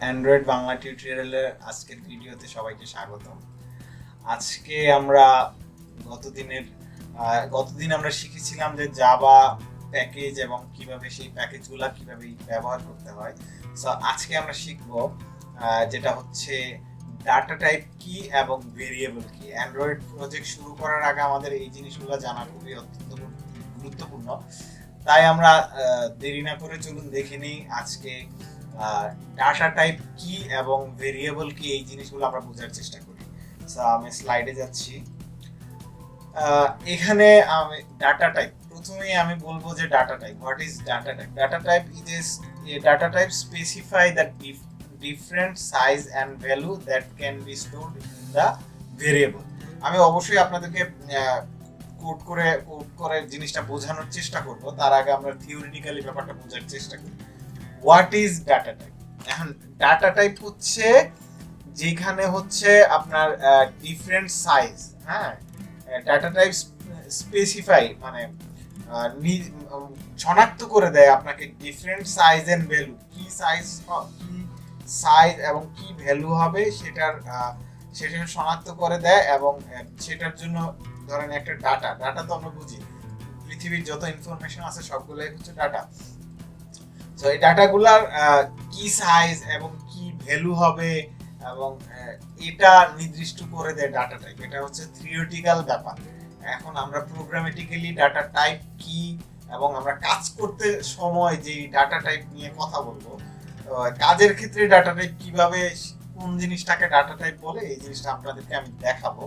Android Bangla টিউটোরিয়ালের আজকের ভিডিওতে সবাইকে স্বাগতম। আজকে আমরা গতদিন আমরা শিখেছিলাম যে জাভা প্যাকেজ এবং কিভাবে সেই প্যাকেজগুলো কিভাবে ব্যবহার করতে হয়। সো আজকে আমরা শিখব যেটা হচ্ছে ডাটা টাইপ কি এবং ভেরিয়েবল কি। অ্যান্ড্রয়েড প্রজেক্ট শুরু করার আগে আমাদের এই জিনিসগুলো জানা খুবই অত্যন্ত গুরুত্বপূর্ণ। তাই আমরা দেরি না করে চলুন দেখে নিই আজকে ডাটা টাইপ কি এবং ভেরিয়েবল কি, এই জিনিসগুলো আমরা বোঝার চেষ্টা করি। আমি স্লাইডে যাচ্ছি। এখানে আমি ডাটা টাইপ, প্রথমেই আমি বলবো যে data type, what is data type? Data type is a data type specify the different size and value that can be stored in the variable. আমি অবশ্যই আপনাদেরকে কোড করে জিনিসটা বোঝানোর চেষ্টা করব। তার আগে আমরা থিওরিটিক্যালি ব্যাপারটা বোঝার চেষ্টা করি। What is data type? এখন ডাটা টাইপ হচ্ছে যেখানে হচ্ছে আপনার ডিফারেন্ট সাইজ, হ্যাঁ, ডাটা টাইপ স্পেসিফাই মানে শনাক্ত করে দেয় আপনাকে ডিফারেন্ট সাইজ এন্ড ভ্যালু, কি সাইজ এবং কি ভ্যালু হবে সেটা শনাক্ত করে দেয়। এবং সেটার জন্য ধরেন একটা ডাটা তো আমরা বুঝি পৃথিবীর যত ইনফরমেশন আছে সবগুলোই হচ্ছে ডাটা। তো এই ডাটাগুলার কি সাইজ এবং কি ভ্যালু হবে এবং এটা নির্দিষ্ট করে দেয় ডাটা টাইপ। এটা হচ্ছে থিওরিটিক্যাল ব্যাপার। এখন আমরা প্রোগ্রামেটিক্যালি ডাটা টাইপ কি এবং আমরা কাজ করতে সময় যে ডাটা টাইপ নিয়ে কথা বলবো, কাজের ক্ষেত্রে ডাটা টাইপ কিভাবে, কোন জিনিসটাকে ডাটা টাইপ বলে, এই জিনিসটা আপনাদেরকে আমি দেখাবো,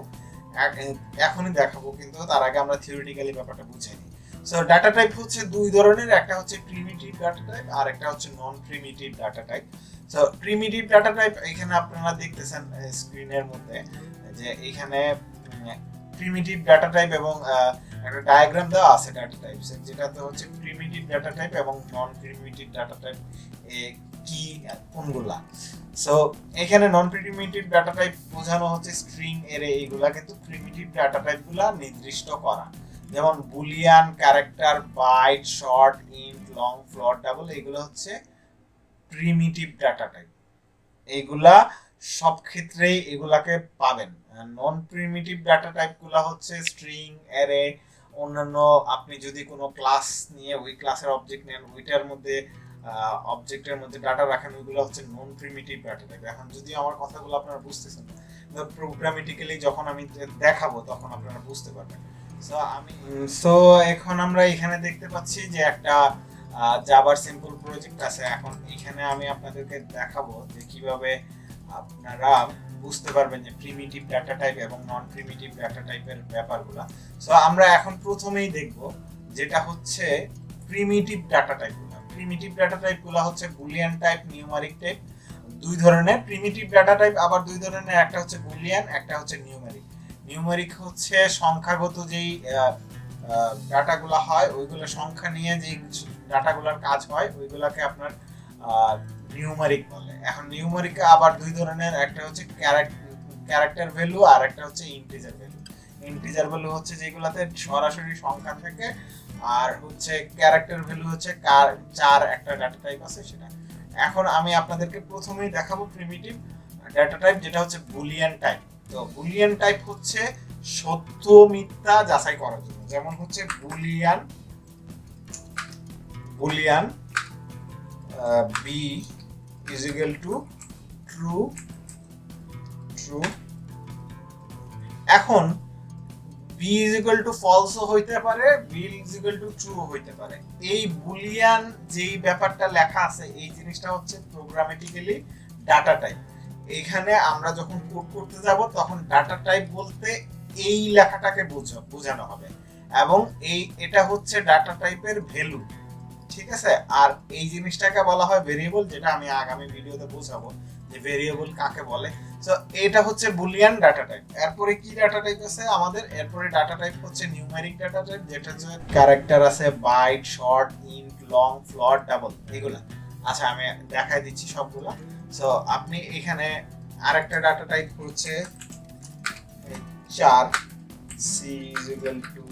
এখনই দেখাবো। কিন্তু তার আগে আমরা থিওরিটিক্যালি ব্যাপারটা বুঝে নিই। সো ডাটা টাইপ হচ্ছে দুই ধরনের, একটা হচ্ছে প্রিমিটিভ ডাটা টাইপ আর একটা হচ্ছে non primitive data type. So primitive data type এখানে আপনারা দেখতেছেন স্ক্রিনের মধ্যে যে এখানে প্রিমিটিভ ডাটা টাইপ এবং একটা ডায়াগ্রাম দেওয়া আছে ডাটা টাইপস, যেটাতে হচ্ছে প্রিমিটিভ ডাটা টাইপ এবং নন প্রিমিটিভ ডাটা টাইপ কি কোনগুলা। সো এখানে নন প্রিমিটিভ ডাটা টাইপ বোঝানো হচ্ছে স্ট্রিং, এরে, এইগুলা কিন্তু প্রিমিটিভ ডাটা টাইপগুলা নির্দিষ্ট করা, যেমন boolean, character, byte, short, int, long, float, double, এগুলো হচ্ছে প্রিমিটিভ ডাটা টাইপ। এইগুলা সব ক্ষেত্রেই এগুলাকে পাবেন। নন প্রিমিটিভ ডাটা টাইপগুলো হচ্ছে স্ট্রিং, অ্যারে, অন্যান্য আপনি যদি কোনো ক্লাস নিয়ে ওই ক্লাসের অবজেক্ট নেন, ওইটার মধ্যে অবজেক্টের মধ্যে ডাটা রাখেন, ওইগুলো হচ্ছে নন প্রিমিটিভ ডাটা টাইপ। এখন যদি আমার কথাগুলো আপনারা বুঝতেছেন, প্রোগ্রামেটিক্যালি যখন আমি দেখাবো তখন আপনারা বুঝতে পারবেন। সো এখন আমরা এখানে দেখতে পাচ্ছি যে একটা জাভার সিম্পল প্রজেক্ট আছে। এখন এখানে আমি আপনাদেরকে দেখাবো যে কিভাবে আপনারা বুঝতে পারবেন যে প্রিমিটিভ ডাটা টাইপ এবং নন প্রিমিটিভ ডাটা টাইপের ব্যাপারগুলো। সো আমরা এখন প্রথমেই দেখব যেটা হচ্ছে প্রিমিটিভ ডাটা টাইপগুলো। প্রিমিটিভ ডাটা টাইপগুলো হচ্ছে বুলিয়ান টাইপ, নিউমারিক টাইপ। দুই ধরনের প্রিমিটিভ ডাটা টাইপ, আবার দুই ধরনের, একটা হচ্ছে বুলিয়ান, একটা হচ্ছে নিউমারিক। নিউমারিক হচ্ছে সংখ্যাগত যেই ডাটাগুলো হয়, ওইগুলো সংখ্যা নিয়ে যেই ডাটাগুলোর কাজ হয়, ওইগুলোকে আপনার নিউমারিক বলে। এখন নিউমারিক আবার দুই ধরনের, একটা হচ্ছে ক্যারেক্টার ভ্যালু আর একটা হচ্ছে ইন্টিজার ভ্যালু। ইন্টিজার ভ্যালু হচ্ছে যেগুলোতে সরাসরি সংখ্যা থাকে, আর হচ্ছে ক্যারেক্টার ভ্যালু হচ্ছে চার একটা ডাটা টাইপ আছে সেটা। এখন আমি আপনাদেরকে প্রথমেই দেখাবো প্রিমিটিভ ডাটা টাইপ, যেটা হচ্ছে বুলিয়ান টাইপ। তো বুলিয়ান টাইপ হচ্ছে সত্য মিথ্যা যাচাই করার জন্য, যেমন হচ্ছে boolean B is equal to true. এখন বি ইজ ইকুয়াল টু ফলসও হইতে পারে, B is equal to true হইতে পারে। এই বুলিয়ান যেই ব্যাপারটা লেখা আছে, এই জিনিসটা হচ্ছে প্রোগ্রামেটিক্যালি ডাটা টাইপ। এইখানে আমরা যখন কোড করতে যাব তখন ডাটা টাইপ বলতে এই লেখাটাকে বোঝানো হবে, এবং এটা হচ্ছে ডাটা টাইপের ভ্যালু, ঠিক আছে। আর এই জিনিসটাকে বলা হয় ভেরিয়েবল, যেটা আমি আগামী ভিডিওতে বোঝাবো যে ভেরিয়েবল কাকে বলে। সো এটা হচ্ছে বুলিয়ান ডাটা টাইপ। এরপরে কি ডাটা টাইপ আছে আমাদের? এরপরে ডাটা টাইপ হচ্ছে নিউমেরিক ডাটা টাইপ, যেটা হচ্ছে ক্যারেক্টার আছে, byte, short, int, long, float, double, এগুলা। আচ্ছা, আমি দেখাই দিচ্ছি সবগুলা। সো আপনি এখানে আরেকটা ডাটা টাইপ হচ্ছে 4, সি ইজ ইকুয়াল টু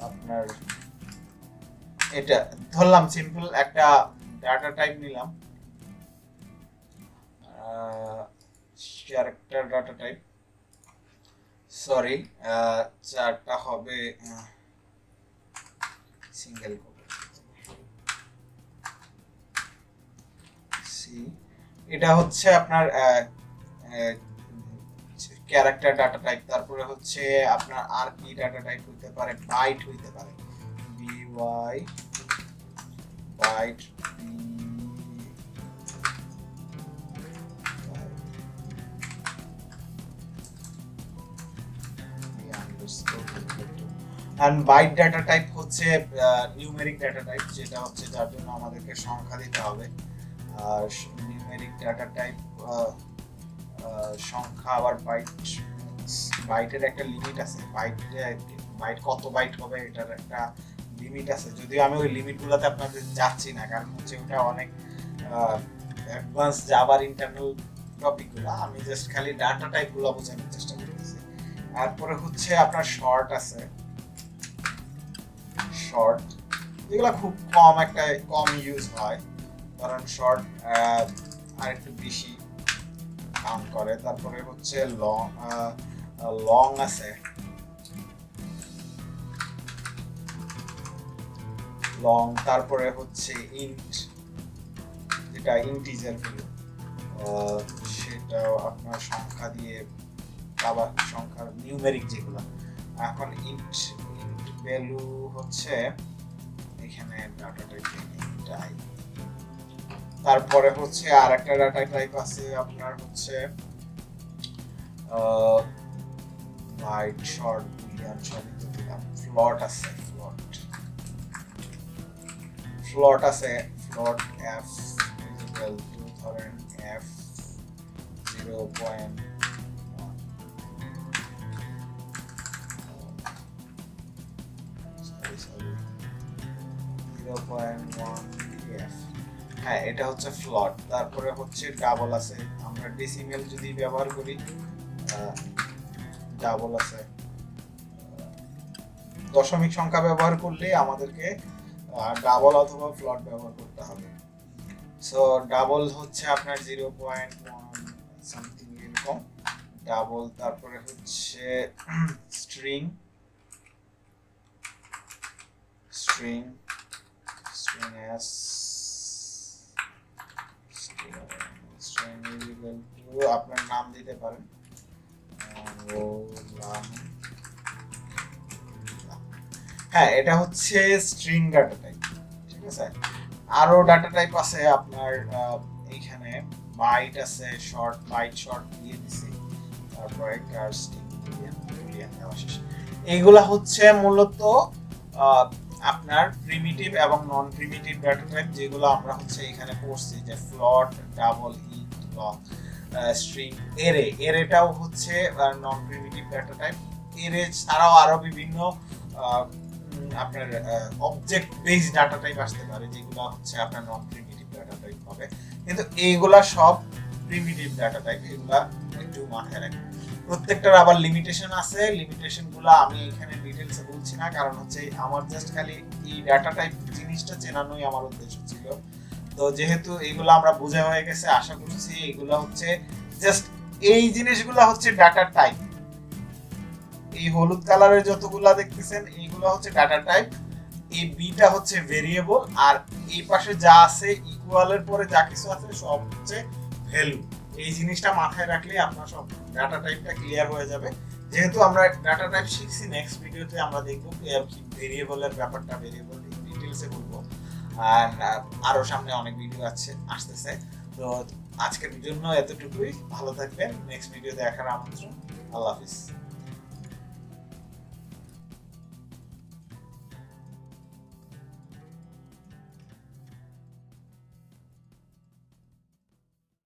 আপনার, এটা ধরলাম সিম্পল একটা ডাটা টাইপ নিলাম ক্যারেক্টার ডাটা টাইপ, সরি, চারটা হবে সিঙ্গেল কোড। সি, এটা হচ্ছে আপনার ক্যারেক্টার ডাটা টাইপ। তারপরে হচ্ছে আপনার আর কি ডাটা টাইপ হইতে পারে, বাইট হইতে পারে, B Y byte, and byte data type হচ্ছে নিউমেরিক ডাটা টাইপ, যেটা হচ্ছে যার জন্য আমাদেরকে সংখ্যা দিতে হবে। আর নিউমেরিক ডাটা টাইপ সংখ্যা, আবার বাইটের একটা লিমিট আছে, বাইট কত বাইট হবে এটার একটা লিমিট আছে, যদিও আমি ওই লিমিটগুলোতে আপনাদের যাচ্ছি না, কারণ হচ্ছে ওটা অনেক অ্যাডভান্স জাভার ইন্টারনাল টপিকগুলো, আমি জাস্ট খালি ডাটা টাইপগুলো বোঝানোর চেষ্টা করতেছি। তারপরে হচ্ছে আপনার শর্ট আছে, শর্ট যেগুলো খুব কম ইউজ হয়, কারণ শর্ট আর একটু বেশি কাম করে। তারপরে হচ্ছে লং আছে, লং। তারপরে হচ্ছে ইন্ট, যেটা ইন্টিজার ভ্যালু, সেটাও আপনার সংখ্যা দিয়ে, আবার সংখ্যার নিউমেরিক যেগুলো। এখন ইন্ট ভ্যালু হচ্ছে এখানে ডাটা টাইপ এটাই। তারপরে হচ্ছে আর একটা ডাটা টাইপ আছে আপনার হচ্ছে বাইট, শর্ট, বুলিয়ান সবই তো দিলাম। ফ্লট আছে, ফ্লট আছে, ফ্লট f ইকুয়াল টু ধরেন f 0.1, হ্যাঁ এটা হচ্ছে ফ্লট। তারপরে হচ্ছে ডাবল আছে, আমরা ডেসিমেল যদি ব্যবহার করি ডাবল আছে, দশমিক সংখ্যা ব্যবহার করলে আমাদেরকে ডাবল অথবা ফ্লট ব্যবহার করতে হবে। সো ডাবল হচ্ছে আপনার 0.1 সামথিং এরকম ডাবল। তারপরে হচ্ছে string, string s string equal to আপনার নাম দিতে পারেন, হ্যাঁ এটা হচ্ছে স্ট্রিং ডাটা টাইপ, ঠিক আছে। আরো ডাটা টাইপ আছে আপনার এইখানে বাইট আছে, শর্ট, বাইট শর্ট দিয়ে দিছি, তারপরে কাস্টিং, বুলিয়ান দেওয়া শেষ। এইগুলা হচ্ছে মূলত আপনার প্রিমিটিভ এবং নন প্রিমিটিভ ডাটা টাইপ, যেগুলো আমরা হচ্ছে এখানে পড়ছি, যে ফ্লট, ডাবল, ইন্ট, লং, স্ট্রিং, এরেটাও হচ্ছে নন প্রিমিটিভ ডাটা টাইপ। এরে ছাড়াও আরো বিভিন্ন আপনার অবজেক্ট বেসড ডাটা টাইপ আসতে পারে, যেগুলো হচ্ছে আপনার নন প্রিমিটিভ ডাটা টাইপ হবে, কিন্তু এইগুলা সব প্রিমিটিভ ডাটা টাইপ, এগুলা একটু মাথায় রাখবেন। প্রত্যেকটার আবার লিমিটেশন আছে, লিমিটেশনগুলো আমি এখানে ডিটেইলসে বলছি না, কারণ হচ্ছে আমার জাস্ট খালি এই ডাটা টাইপ জিনিসটা চেনানোই আমার উদ্দেশ্য ছিল। তো যেহেতু এইগুলো আমরা বোঝা হয়ে গেছে, আশা করছি এইগুলো হচ্ছে জাস্ট এই জিনিসগুলো হচ্ছে ডাটা টাইপ। এই হলুদ কালারের যতগুলা দেখতেছেন এইগুলো হচ্ছে ডাটা টাইপ, এই বিটা হচ্ছে ভেরিয়েবল, আর এই পাশে যা আছে ইকুয়ালের পরে যা কিছু আছে সব হচ্ছে ভ্যালু। এই জিনিসটা মাথায় রাখলে আপনার সব ডাটা টাইপটা ক্লিয়ার হয়ে যাবে। যেহেতু আমরা ডাটা টাইপ শিখছি, নেক্সট ভিডিওতে আমরা দেখব ভেরিয়েবলের ব্যাপারটা, ভেরিয়েবল ডিটেইলসে বলবো, আর আরো সামনে অনেক ভিডিও আসতেছে। তো আজকের জন্য এতটুকুই, ভালো থাকবেন, নেক্সট ভিডিও দেখার আমন্ত্রণ, আল্লাহ হাফিজ।